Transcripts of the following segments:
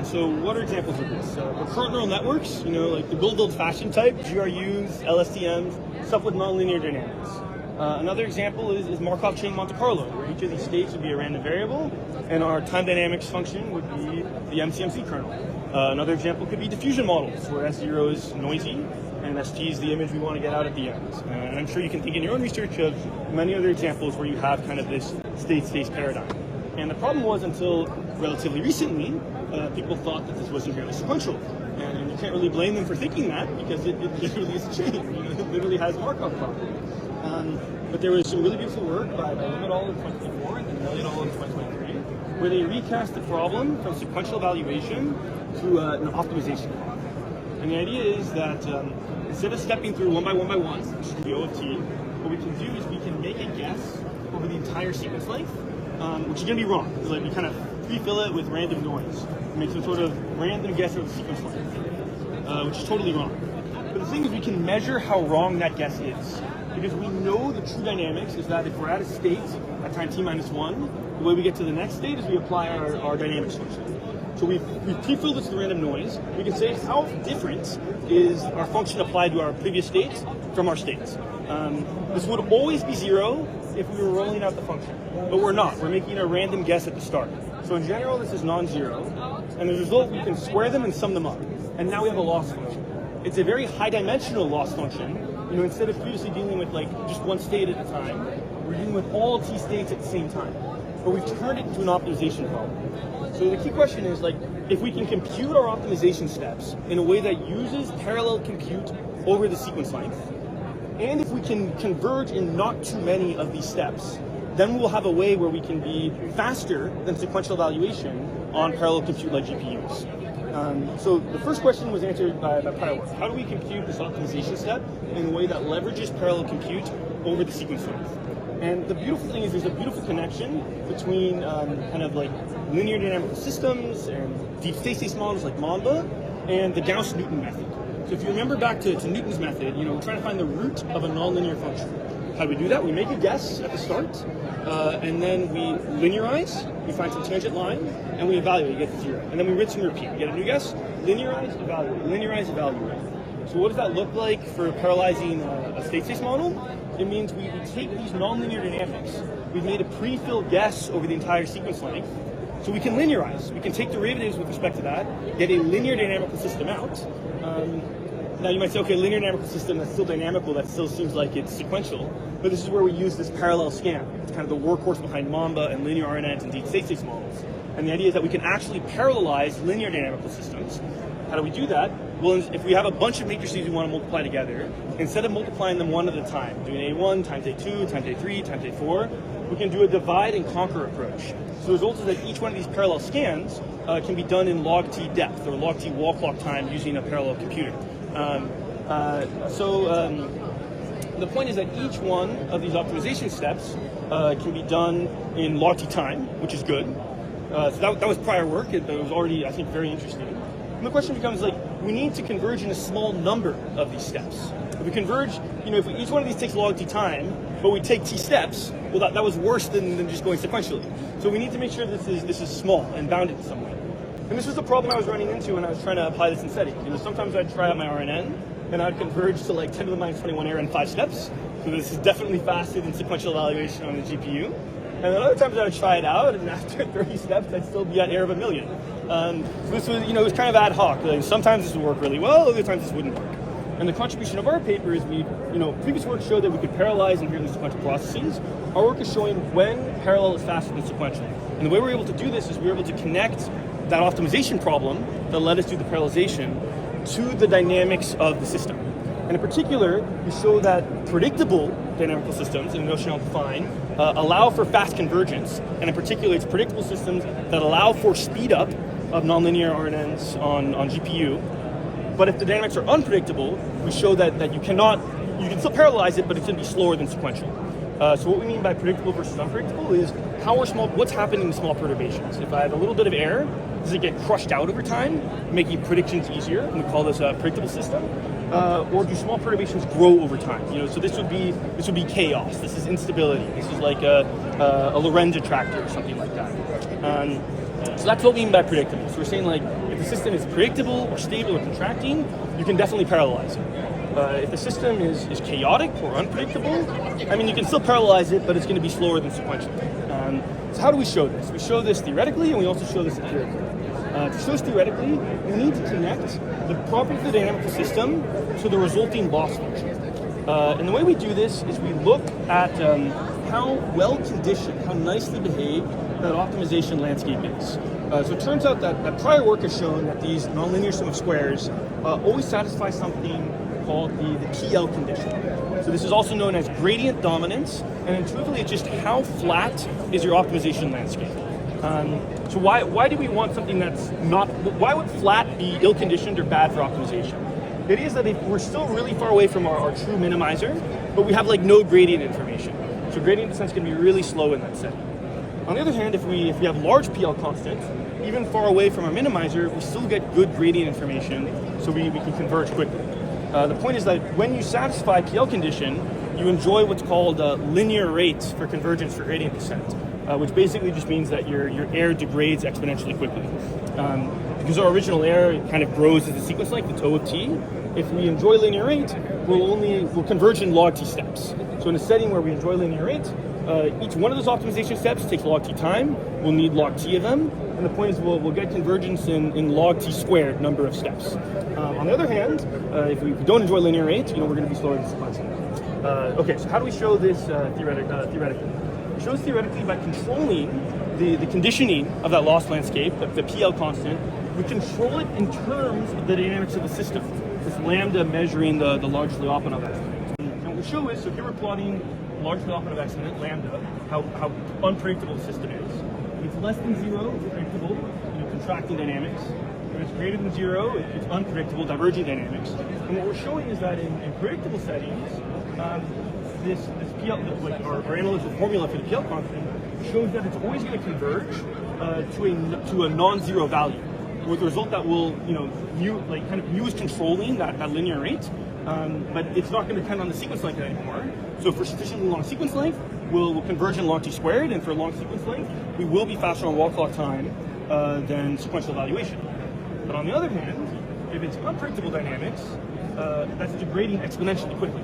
So what are examples of this? Recurrent neural networks, like the good old-fashioned type, GRUs, LSTMs, stuff with nonlinear dynamics. Another example is Markov chain Monte Carlo, where each of these states would be a random variable, and our time dynamics function would be the MCMC kernel. Another example could be diffusion models, where S0 is noisy, and ST is the image we want to get out at the end. And I'm sure you can think in your own research of many other examples where you have kind of this state-space paradigm. And the problem was, until relatively recently, people thought that this was inherently sequential. And you can't really blame them for thinking that, because it literally is a chain. It literally has Markov properties. But there was some really beautiful work by Lim et al. In 2024 and Monte Carlo in 2023, where they recast the problem from sequential evaluation to an optimization problem. And the idea is that instead of stepping through one by one, which is the O of t, what we can do is we can make a guess over the entire sequence length, which is going to be wrong, because we kind of pre-fill it with random noise. We make some sort of random guess over the sequence length, which is totally wrong. But the thing is, we can measure how wrong that guess is, because we know the true dynamics is that if we're at a state at time t-1, the way we get to the next state is we apply our dynamics function. So we've pre-filled this with random noise. We can say how different is our function applied to our previous states from our states. This would always be 0 if we were rolling out the function, but we're not. We're making a random guess at the start. So in general, this is non-zero, and as a result, we can square them and sum them up. And now we have a loss function. It's a very high-dimensional loss function. Instead of previously dealing with just one state at a time, we're dealing with all t states at the same time. But we've turned it into an optimization problem. So the key question is, if we can compute our optimization steps in a way that uses parallel compute over the sequence length, and if we can converge in not too many of these steps, then we'll have a way where we can be faster than sequential evaluation on parallel compute like GPUs. So the first question was answered by prior work. How do we compute this optimization step in a way that leverages parallel compute over the sequence length? And the beautiful thing is there's a beautiful connection between linear dynamical systems and deep state-space models like Mamba and the Gauss-Newton method. So if you remember back to Newton's method, we're trying to find the root of a nonlinear function. How do we do that? We make a guess at the start, and then we linearize, we find some tangent line, and we evaluate, get to 0. And then we rinse and repeat. We get a new guess, linearize, evaluate. So what does that look like for parallelizing a state-space model? It means we take these nonlinear dynamics. We've made a pre-filled guess over the entire sequence length, so we can linearize. We can take derivatives with respect to that, get a linear dynamical system out. Now you might say, okay, linear dynamical system, that's still dynamical, that still seems like it's sequential, but this is where we use this parallel scan. It's kind of the workhorse behind Mamba and linear RNNs and deep state-space models. And the idea is that we can actually parallelize linear dynamical systems. How do we do that? Well, if we have a bunch of matrices we want to multiply together, instead of multiplying them one at a time, doing A1 times A2 times A3 times A4, we can do a divide and conquer approach. So the result is that each one of these parallel scans can be done in log t depth or log t wall clock time using a parallel computer. The point is that each one of these optimization steps can be done in log t time, which is good. So that was prior work. It was already, I think, very interesting. And the question becomes, we need to converge in a small number of these steps. If we converge, if each one of these takes log t time, but we take t steps, well, that was worse than just going sequentially. So we need to make sure that this is small and bounded in some way. And this was the problem I was running into when I was trying to apply this in SETI. Sometimes I'd try out my RNN, and I'd converge to 10 to the minus 21 error in 5 steps. So this is definitely faster than sequential evaluation on the GPU. And then other times I would try it out, and after 30 steps, I'd still be at error of 1 million. So this was, it was kind of ad hoc. Sometimes this would work really well, other times this wouldn't work. And the contribution of our paper is previous work showed that we could parallelize inherently sequential processes. Our work is showing when parallel is faster than sequential. And the way we're able to do this is we're able to connect that optimization problem that led us to the parallelization to the dynamics of the system. And in particular, we show that predictable dynamical systems, in a notion I'll define, allow for fast convergence. And in particular, it's predictable systems that allow for speed up of nonlinear RNNs on GPU. But if the dynamics are unpredictable, we show that you can still parallelize it, but it's going to be slower than sequential. So what we mean by predictable versus unpredictable is what's happening in small perturbations. If I have a little bit of error, does it get crushed out over time, making predictions easier? And we call this a predictable system. Or do small perturbations grow over time? So this would be chaos. This is instability. This is like a Lorentz attractor or something like that. So that's what we mean by predictable. So we're saying like if the system is predictable or stable or contracting, you can definitely parallelize it. If the system is chaotic or unpredictable, I mean, you can still parallelize it, but it's going to be slower than sequential. So how do we show this? We show this theoretically, and we also show this empirically. To show this theoretically, we need to connect the property of the dynamical system to the resulting loss function. And the way we do this is we look at how well conditioned, how nicely behaved that optimization landscape is. So it turns out that prior work has shown that these nonlinear sum of squares always satisfy something called the PL condition. So this is also known as gradient dominance, and intuitively it's just how flat is your optimization landscape. So why do we want something that's not, why would flat be ill-conditioned or bad for optimization? The idea is that if we're still really far away from our true minimizer, but we have like no gradient information. So gradient descent is going to be really slow in that setting. On the other hand, if we have large PL constant, even far away from our minimizer, we still get good gradient information, so we can converge quickly. The point is that when you satisfy PL condition, you enjoy what's called linear rates for convergence for gradient descent, which basically just means that your error degrades exponentially quickly. Because our original error kind of grows as a sequence length, the tau of t. If we enjoy linear rate, we'll converge in log t steps. So in a setting where we enjoy linear rate, each one of those optimization steps takes log t time. We'll need log t of them. And the point is we'll get convergence in log t squared number of steps. On the other hand, if we don't enjoy linear rate, we're going to be slower than sequential. Okay, so how do we show this theoretically? We show this theoretically by controlling the conditioning of that loss landscape, the PL constant. We control it in terms of the dynamics of the system. This lambda measuring the large Lyapunov exponent. And what we show is, so here we're plotting large Lyapunov exponent, lambda, how unpredictable the system is. If it's less than 0, it's predictable, contracting dynamics. If it's greater than 0, it's unpredictable, diverging dynamics. And what we're showing is that in predictable settings, this PL, like our analytical formula for the PL constant, shows that it's always going to converge to a non-zero value, with the result that will, mu is controlling that linear rate, but it's not going to depend on the sequence length anymore. So for sufficiently long sequence length, we'll converge in log t squared, and for a long sequence length, we will be faster on wall clock time than sequential evaluation. But on the other hand, if it's unpredictable dynamics, that's degrading exponentially quickly.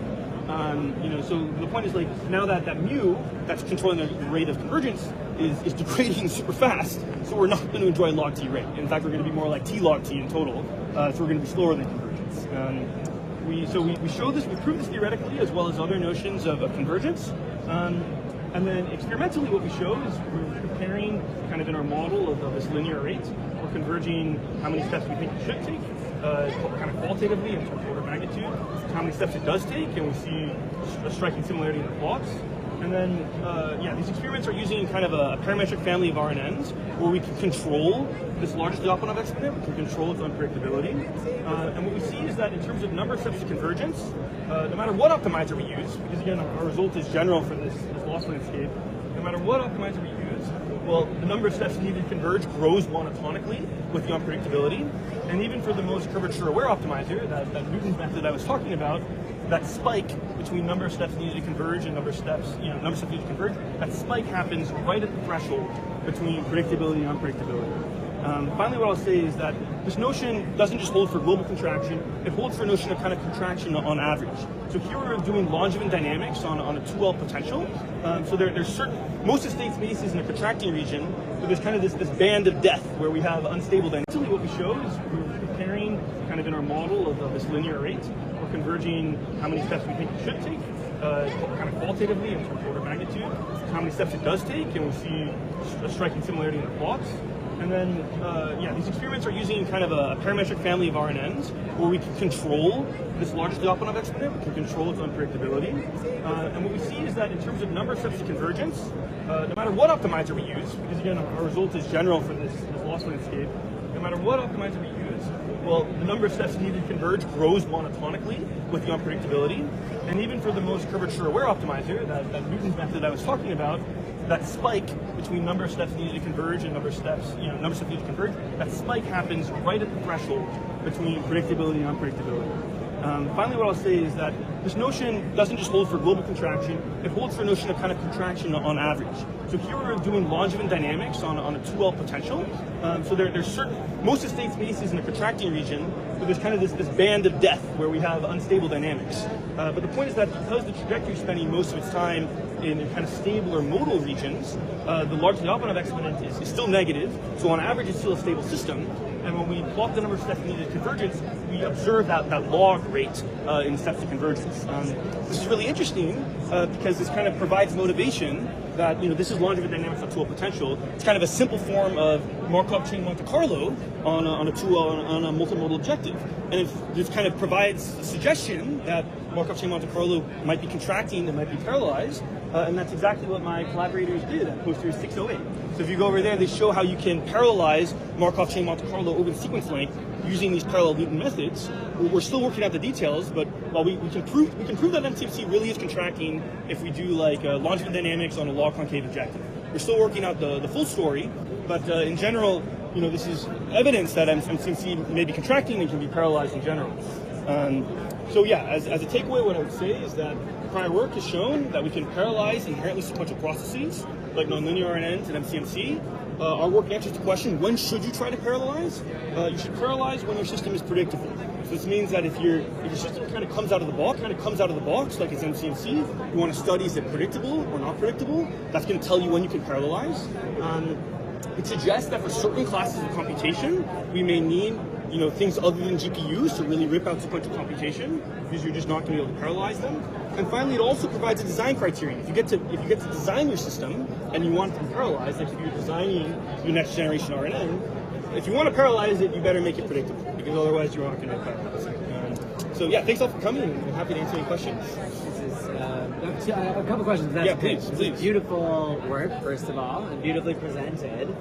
So the point is, like, now that mu that's controlling the rate of convergence is degrading super fast, so we're not going to enjoy log t rate. In fact, we're going to be more like t log t in total, so we're going to be slower than convergence. We show this, we prove this theoretically as well as other notions of convergence. And then experimentally what we show is we're comparing kind of in our model of this linear rate, we're converging how many steps we think it should take, kind of qualitatively in terms of order of magnitude, how many steps it does take, and we see a striking similarity in the plots. And then, these experiments are using kind of a parametric family of RNNs where we can control this largest Lyapunov exponent, we can control its unpredictability. And what we see is that in terms of number of steps to convergence, no matter what optimizer we use, because again, our result is general for this loss landscape, no matter what optimizer we use, well, the number of steps needed to converge grows monotonically with the unpredictability. And even for the most curvature-aware optimizer, that Newton's method I was talking about, that spike between number of steps needed to converge and number of steps needed to converge, that spike happens right at the threshold between predictability and unpredictability. Finally, what I'll say is that this notion doesn't just hold for global contraction, it holds for a notion of kind of contraction on average. So here we're doing Langevin dynamics on a 2L potential. So there's certain, most of the state space is in a contracting region, but there's kind of this band of death where we have unstable dynamics. What we show is we're comparing kind of in our model of this linear rate, we're converging how many steps we think it should take, kind of qualitatively in terms of order of magnitude, how many steps it does take, and we see a striking similarity in the plots. And then, these experiments are using kind of a parametric family of RNNs where we can control this largest Lyapunov exponent, we can control its unpredictability. And what we see is that in terms of number of steps to convergence, no matter what optimizer we use, because again, our result is general for this loss landscape, no matter what optimizer we use, well, the number of steps needed to converge grows monotonically with the unpredictability. And even for the most curvature-aware optimizer, that Newton's method I was talking about, that spike between number of steps needed to converge and number of steps needed to converge, that spike happens right at the threshold between predictability and unpredictability. Finally, what I'll say is that this notion doesn't just hold for global contraction, it holds for a notion of kind of contraction on average. So here we're doing longevin dynamics on a 2L potential. So there's certain, most of the state space is in a contracting region, but there's kind of this band of death where we have unstable dynamics. But the point is that because the trajectory is spending most of its time in kind of stable or modal regions, the large Lyapunov exponent is still negative. So on average, it's still a stable system. And when we plot the number of steps needed to convergence, we observe that log rate in steps to convergence. This is really interesting because this kind of provides motivation that, this is longevin dynamics on 2L potential. It's kind of a simple form of Markov chain Monte Carlo on a 2L on a multimodal objective. And this kind of provides a suggestion that Markov chain Monte Carlo might be contracting, it might be parallelized, and that's exactly what my collaborators did at poster 608. So if you go over there, they show how you can parallelize Markov chain Monte Carlo over the sequence length using these parallel Newton methods. We're still working out the details, but while we can prove that MCMC really is contracting if we do like longevin dynamics on a log concave objective. We're still working out the full story, but in general, this is evidence that MCMC may be contracting and can be parallelized in general. So yeah, as a takeaway, what I would say is that prior work has shown that we can parallelize inherently sequential processes like nonlinear RNNs and MCMC. Our work answers the question, when should you try to parallelize? You should parallelize when your system is predictable. So this means that if your system kind of comes out of the box like it's MCMC, you want to study is it predictable or not predictable. That's going to tell you when you can parallelize. It suggests that for certain classes of computation, we may need things other than GPUs to really rip out sequential computation because you're just not going to be able to parallelize them. And finally, it also provides a design criterion. If you get to design your system and you want it to be parallelized, like if you're designing your next generation RNN, if you want to parallelize it, you better make it predictable because otherwise you're not going to parallelize it. So yeah, thanks all for coming, and I'm happy to answer any questions. This is a couple questions. Yeah, please. Beautiful work, first of all, and beautifully presented.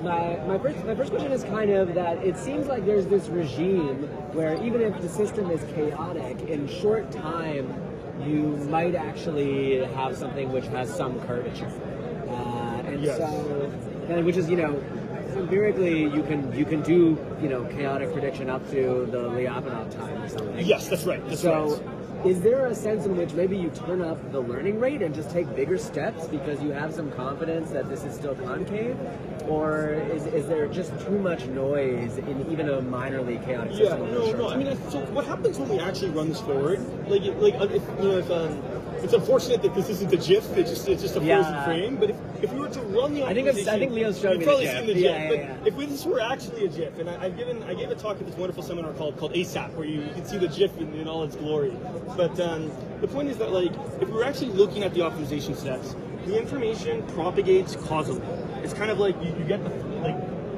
My first question is kind of that it seems like there's this regime where even if the system is chaotic, in short time you might actually have something which has some curvature, yes. Which is empirically you can do chaotic prediction up to the Lyapunov time or something. Yes, that's right. Is there a sense in which maybe you turn up the learning rate and just take bigger steps because you have some confidence that this is still concave? Or is there just too much noise in even a minorly chaotic system? No. I mean, so what happens when we actually run this forward? It's unfortunate that this isn't a GIF. It's just a frozen frame. But if we were to run the optimization, I think Leo's showing me probably the GIF. seen the GIF. But if this were actually a GIF, and I gave a talk at this wonderful seminar called ASAP, where you can see the GIF in all its glory. But the point is that if we were actually looking at the optimization steps, the information propagates causally. It's kind of like you get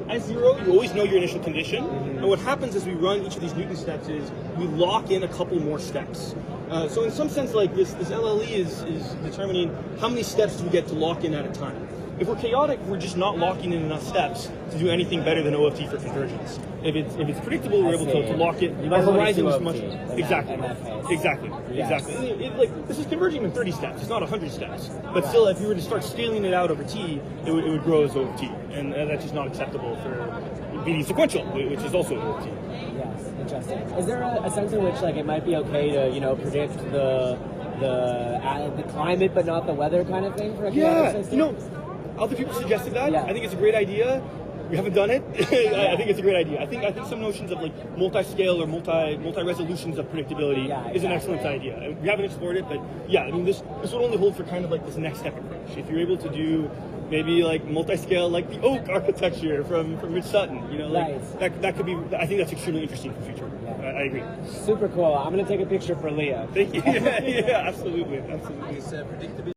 at zero, you always know your initial condition. And what happens as we run each of these Newton steps is we lock in a couple more steps. So in some sense, this LLE is determining how many steps do we get to lock in at a time. If we're chaotic, we're just not locking in enough steps to do anything better than OFT for convergence. If it's predictable, we're able to lock it. Our horizon is much exactly. This is converging in 30 steps. It's not 100 steps. But still, if you were to start scaling it out over T, it would grow as OFT, and that's just not acceptable for being sequential, which is also OFT. Yes, interesting. Is there a sense in which it might be okay to predict the climate but not the weather kind of thing for a chaotic system? Other people suggested that. Yeah. I think it's a great idea. We haven't done it. I think it's a great idea. I think some notions of multi-scale or multi-resolutions of predictability is an excellent idea. We haven't explored it, but yeah, I mean this would only hold for kind of this next step approach. If you're able to do maybe multi-scale like the oak architecture from Rich Sutton, that could be. I think that's extremely interesting for the future. Yeah. I agree. Super cool. I'm gonna take a picture for Leo. Thank you. Yeah, absolutely. Is predictability